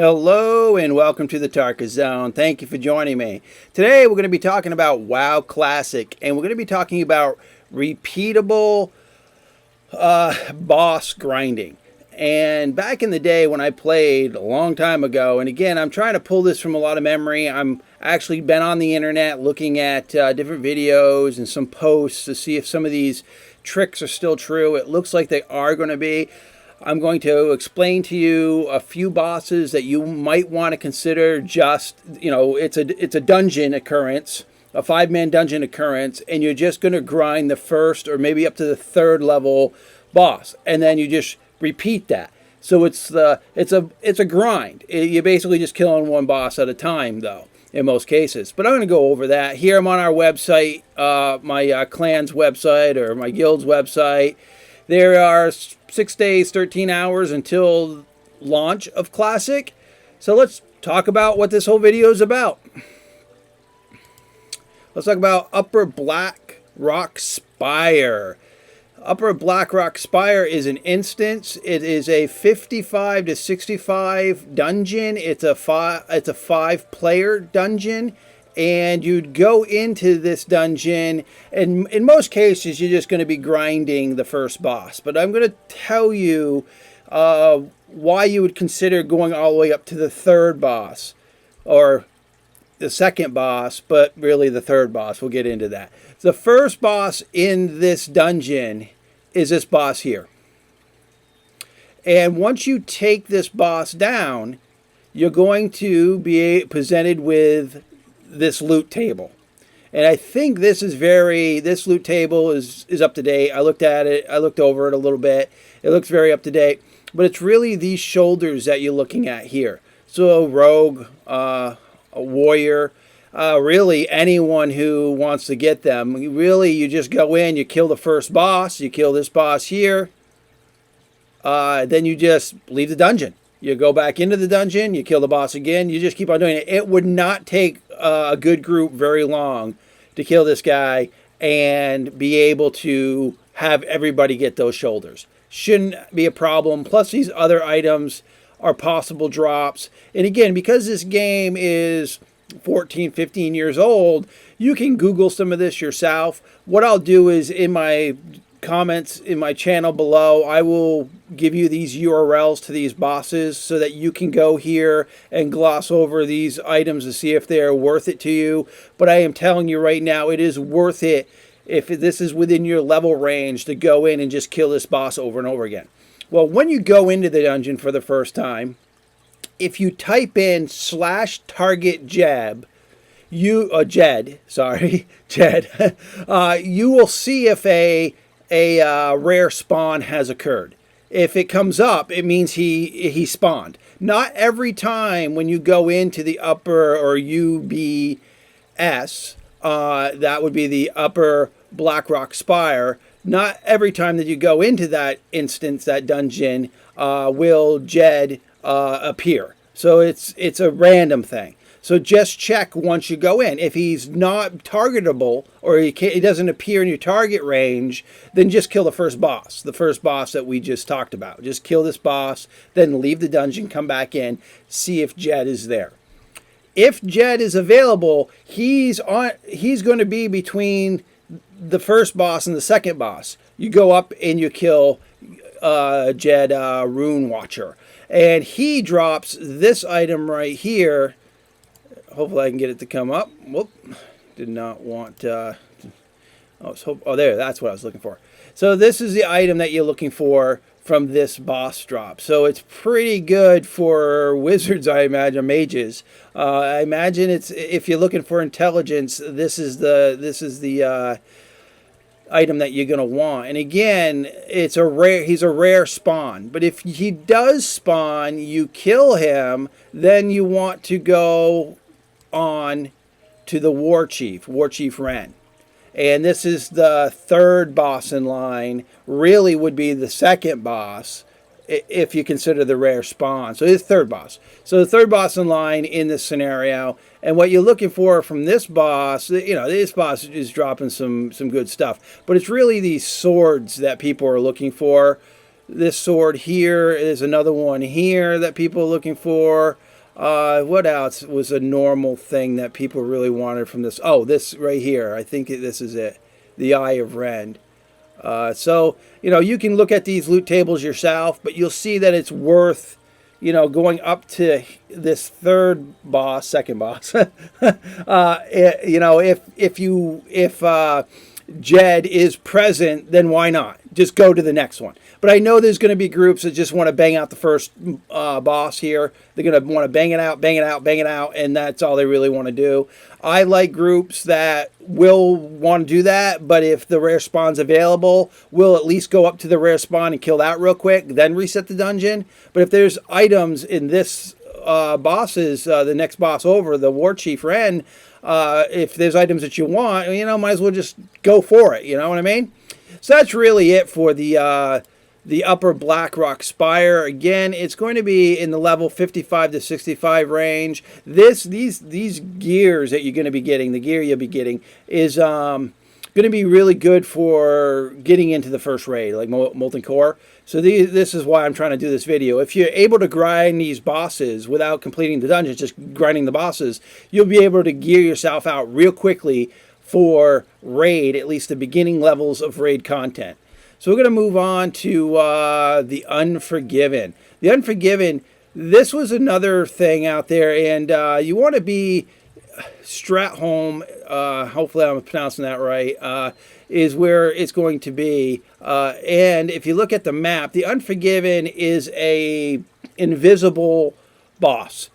Hello and welcome to the Tarkis Zone. Thank you for joining me. Today we're going to be talking about WoW Classic, and we're going to be talking about repeatable boss grinding. And back in the day when I played a long time ago, and again I'm trying to pull this from a lot of memory. I'm actually been on the internet looking at different videos and some posts to see if some of these tricks are still true. It looks like they are going to be. I'm going to explain to you a few bosses that you might want to consider. Just, it's a dungeon occurrence, a 5-man dungeon occurrence, and you're just going to grind the first or maybe up to the third level boss, and then you just repeat that. So it's a grind. You're basically just killing one boss at a time, though, in most cases. But I'm going to go over that. Here I'm on our website, my clan's website or my guild's website. There are 6 days, 13 hours until launch of Classic. So let's talk about what this whole video is about. Let's talk about Upper Blackrock Spire. Upper Blackrock Spire is an instance. It is a 55 to 65 dungeon. It's a 5-player dungeon. And you'd go into this dungeon, and in most cases, you're just going to be grinding the first boss. But I'm going to tell you why you would consider going all the way up to the third boss, or the second boss, but really the third boss. We'll get into that. The first boss in this dungeon is this boss here. And once you take this boss down, you're going to be presented with this loot table. And I think this loot table is up to date. I looked at it, I looked over it a little bit. It looks very up to date, but it's really these shoulders that you're looking at here. So a rogue, a warrior, really anyone who wants to get them. Really, you just go in, you kill the first boss, you kill this boss here, then you just leave the dungeon. You go back into the dungeon, you kill the boss again, you just keep on doing it. It would not take a good group very long to kill this guy and be able to have everybody get those shoulders. Shouldn't be a problem. Plus these other items are possible drops. And again, because this game is 14, 15 years old, you can Google some of this yourself. What I'll do is in my comments in my channel below, I will give you these URLs to these bosses so that you can go here and gloss over these items to see if they're worth it to you. But I am telling you right now, it is worth it if this is within your level range to go in and just kill this boss over and over again. Well, when you go into the dungeon for the first time, if you type in /target jab, Jed, you will see if a rare spawn has occurred. If it comes up, it means he spawned. Not every time when you go into the upper or UBS, that would be the Upper Blackrock Spire, not every time that you go into that instance, that dungeon, will Jed appear. So it's a random thing. So just check once you go in. If he's not targetable or he doesn't appear in your target range, then just kill the first boss that we just talked about. Just kill this boss, then leave the dungeon, come back in, see if Jed is there. If Jed is available, he's going to be between the first boss and the second boss. You go up and you kill Jed Rune Watcher. And he drops this item right here. Hopefully I can get it to come up. Whoop. Did not want there, that's what I was looking for. So this is the item that you're looking for from this boss drop. So it's pretty good for wizards, I imagine, mages. I imagine it's, if you're looking for intelligence, this is the item that you're going to want. And again, he's a rare spawn. But if he does spawn, you kill him, then you want to go on to the War Chief Ren. And this is the third boss in line. Really would be the second boss if you consider the rare spawn. So it's third boss. So the third boss in line in this scenario. And what you're looking for from this boss, this boss is dropping some good stuff. But it's really these swords that people are looking for. This sword here is another one here that people are looking for. What else was a normal thing that people really wanted from this? Oh, this right here. I think this is it. The Eye of Rend. So, you can look at these loot tables yourself, but you'll see that it's worth, going up to this second boss. If Jed is present, then why not? Just go to the next one. But I know there's going to be groups that just want to bang out the first boss here. They're going to want to bang it out, bang it out, bang it out, and that's all they really want to do. I like groups that will want to do that, but if the rare spawn's available, we'll at least go up to the rare spawn and kill that real quick, then reset the dungeon. But if there's items in this the next boss over, the War Chief Ren, if there's items that you want, might as well just go for it. You know what I mean? So that's really it for the upper Blackrock Spire. Again, it's going to be in the level 55 to 65 range. These gears that you're going to be getting, the gear you'll be getting, is going to be really good for getting into the first raid, like Molten Core. So this is why I'm trying to do this video. If you're able to grind these bosses without completing the dungeons, just grinding the bosses, you'll be able to gear yourself out real quickly for raid, at least the beginning levels of raid content. So we're going to move on to the Unforgiven. The Unforgiven, this was another thing out there, and you want to be Stratholme, hopefully I'm pronouncing that right, is where it's going to be. And if you look at the map, the Unforgiven is a invisible boss.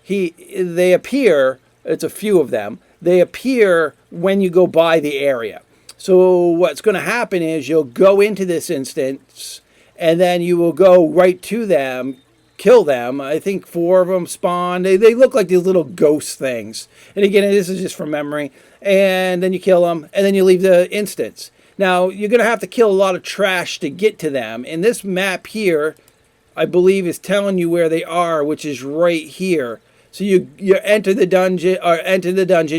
They appear, it's a few of them, they appear when you go by the area. So what's going to happen is you'll go into this instance, and then you will go right to them, kill them. I think 4 of them spawn. They look like these little ghost things. And again, this is just from memory. And then you kill them, and then you leave the instance. Now, you're going to have to kill a lot of trash to get to them. And this map here, I believe, is telling you where they are, which is right here. So you enter the dungeon,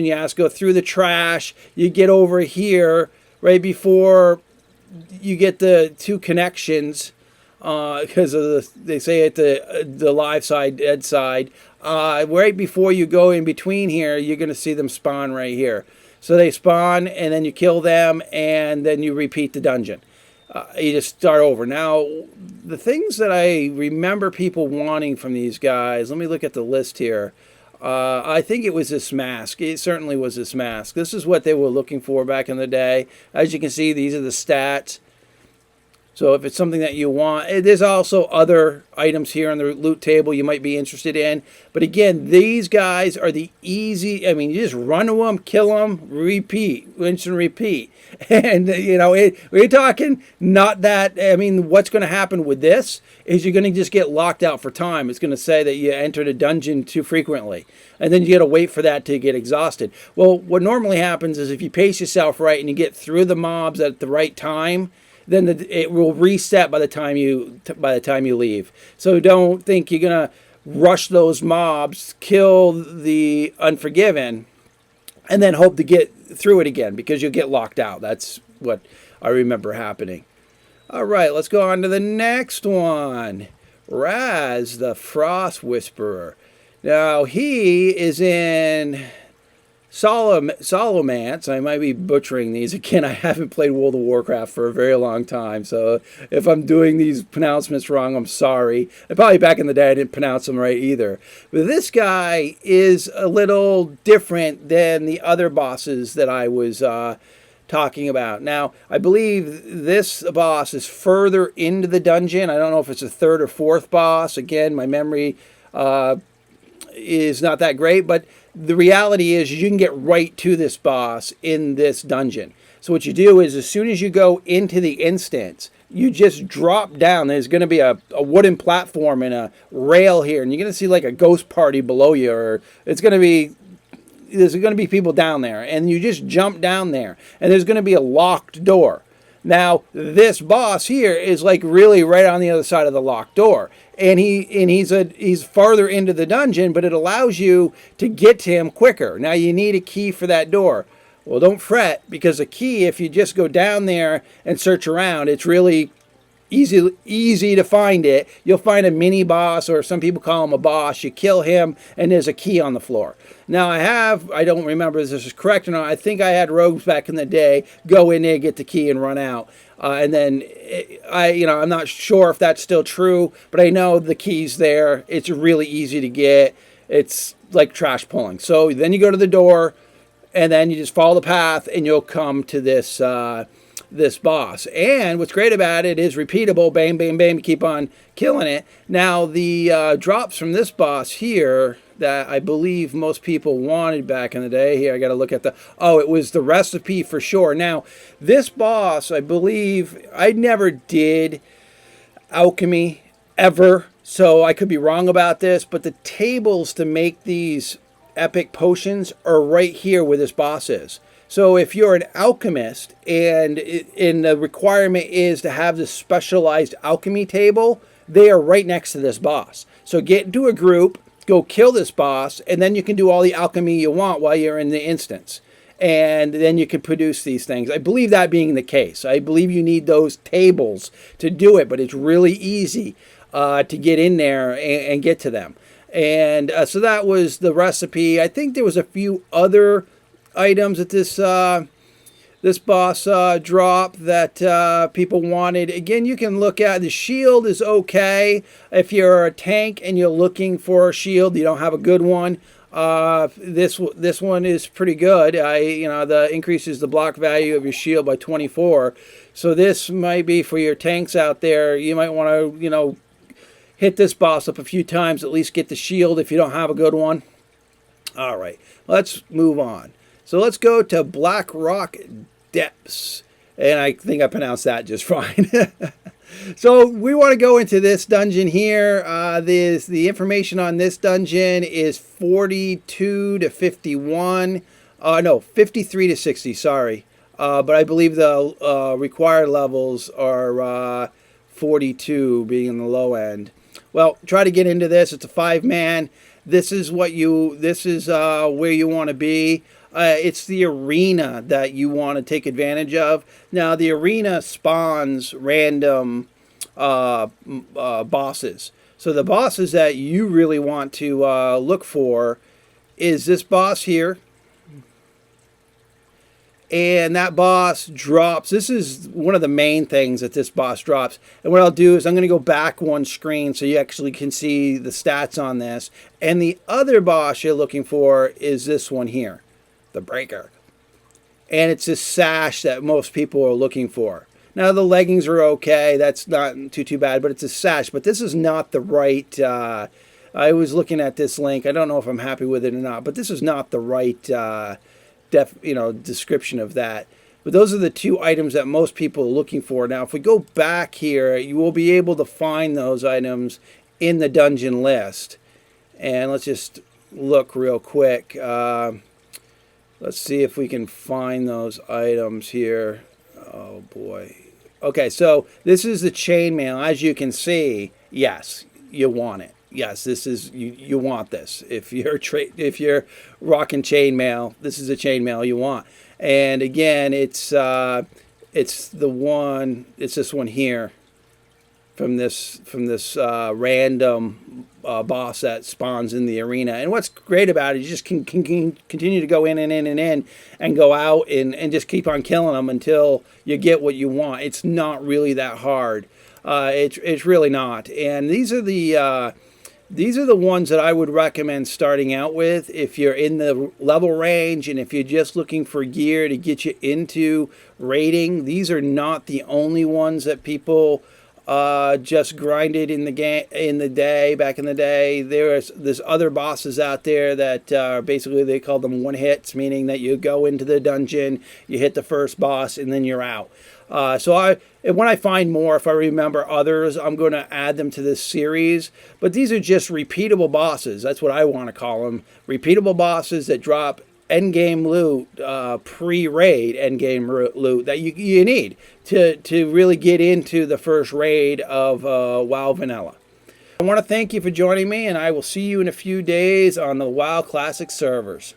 you have to go through the trash, you get over here right before you get the 2 connections, because they say at the live side, dead side, right before you go in between here, you're going to see them spawn right here. So they spawn, and then you kill them, and then you repeat the dungeon. You just start over. Now, the things that I remember people wanting from these guys, let me look at the list here. I think it was this mask. It certainly was this mask. This is what they were looking for back in the day. As you can see, these are the stats. So if it's something that you want, there's also other items here on the loot table you might be interested in. But again, these guys are the easy, you just run to them, kill them, repeat, rinse and repeat. And, we're talking not that, what's going to happen with this is you're going to just get locked out for time. It's going to say that you entered a dungeon too frequently. And then you got to wait for that to get exhausted. Well, what normally happens is if you pace yourself right and you get through the mobs at the right time, then it will reset by the time you leave. So don't think you're gonna rush those mobs, kill the Unforgiven, and then hope to get through it again, because you'll get locked out. That's what I remember happening. All right, let's go on to the next one. Raz, the Frost Whisperer. Now he is in Solomance. I might be butchering these. Again, I haven't played World of Warcraft for a very long time, so if I'm doing these pronouncements wrong, I'm sorry. And probably back in the day I didn't pronounce them right either. But this guy is a little different than the other bosses that I was talking about. Now, I believe this boss is further into the dungeon. I don't know if it's a 3rd or 4th boss. Again, my memory is not that great, but the reality is you can get right to this boss in this dungeon. So what you do is as soon as you go into the instance, you just drop down. There's going to be a wooden platform and a rail here, and you're going to see like a ghost party below you, or there's going to be people down there, and you just jump down there, and there's going to be a locked door. Now, this boss here is like really right on the other side of the locked door. And he's farther into the dungeon, but it allows you to get to him quicker. Now, you need a key for that door. Well, don't fret, because a key, if you just go down there and search around, it's really easy to find it. You'll find a mini boss, or some people call him a boss. You kill him, and there's a key on the floor. Now I don't remember if this is correct or not. I think I had rogues back in the day go in there, get the key, and run out. And then I'm not sure if that's still true, but I know the key's there. It's really easy to get. It's like trash pulling. So then you go to the door, and then you just follow the path, and you'll come to this this boss. And what's great about it is repeatable. Bang, bang, bang. You keep on killing it. Now the drops from this boss here that I believe most people wanted back in the day. Here, I got to look at it was the recipe for sure. Now, this boss, I believe, I never did alchemy ever, so I could be wrong about this, but the tables to make these epic potions are right here where this boss is. So if you're an alchemist and the requirement is to have this specialized alchemy table, they are right next to this boss. So get into a group, go kill this boss, and then you can do all the alchemy you want while you're in the instance. And then you can produce these things. I believe that being the case. I believe you need those tables to do it, but it's really easy to get in there and get to them. And so that was the recipe. I think there was a few other items that this boss drop that people wanted. Again, you can look at the shield is okay. If you're a tank and you're looking for a shield, you don't have a good one. This one is pretty good. The increases the block value of your shield by 24. So this might be for your tanks out there. You might want to hit this boss up a few times, at least get the shield if you don't have a good one. All right, let's move on. So let's go to Blackrock Depths. And I think I pronounced that just fine. So we want to go into this dungeon here. The information on this dungeon is 42 to 51. No, 53 to 60, sorry. But I believe the required levels are 42 being the low end. Well, try to get into this. It's a 5-man. This is where you want to be. It's the arena that you want to take advantage of. Now, the arena spawns random bosses. So the bosses that you really want to look for is this boss here. And that boss drops. This is one of the main things that this boss drops. And what I'll do is I'm going to go back one screen so you actually can see the stats on this. And the other boss you're looking for is this one here, the Breaker. And it's this sash that most people are looking for. Now the leggings are okay. That's not too bad, but it's a sash. But this is not the right... I was looking at this link. I don't know if I'm happy with it or not, but this is not the right... description of that. But those are the two items that most people are looking for. Now, if we go back here, you will be able to find those items in the dungeon list. And let's just look real quick. Let's see if we can find those items here. Oh, boy. Okay, so this is the chainmail. As you can see, yes, you want it. Yes, this is you want this. If you're rocking chainmail, this is a chainmail you want. And again, it's this one here from this random boss that spawns in the arena. And what's great about it, you just can continue to go in and go out and just keep on killing them until you get what you want. It's not really that hard. It's really not. And these are the ones that I would recommend starting out with if you're in the level range and if you're just looking for gear to get you into raiding. These are not the only ones that people just grinded in the game back in the day. There's other bosses out there that basically they call them one hits, meaning that you go into the dungeon, you hit the first boss, and then you're out. When I find more, if I remember others, I'm going to add them to this series. But these are just repeatable bosses. That's what I want to call them. Repeatable bosses that drop endgame loot, pre-raid endgame loot that you need to really get into the first raid of WoW Vanilla. I want to thank you for joining me, and I will see you in a few days on the WoW Classic servers.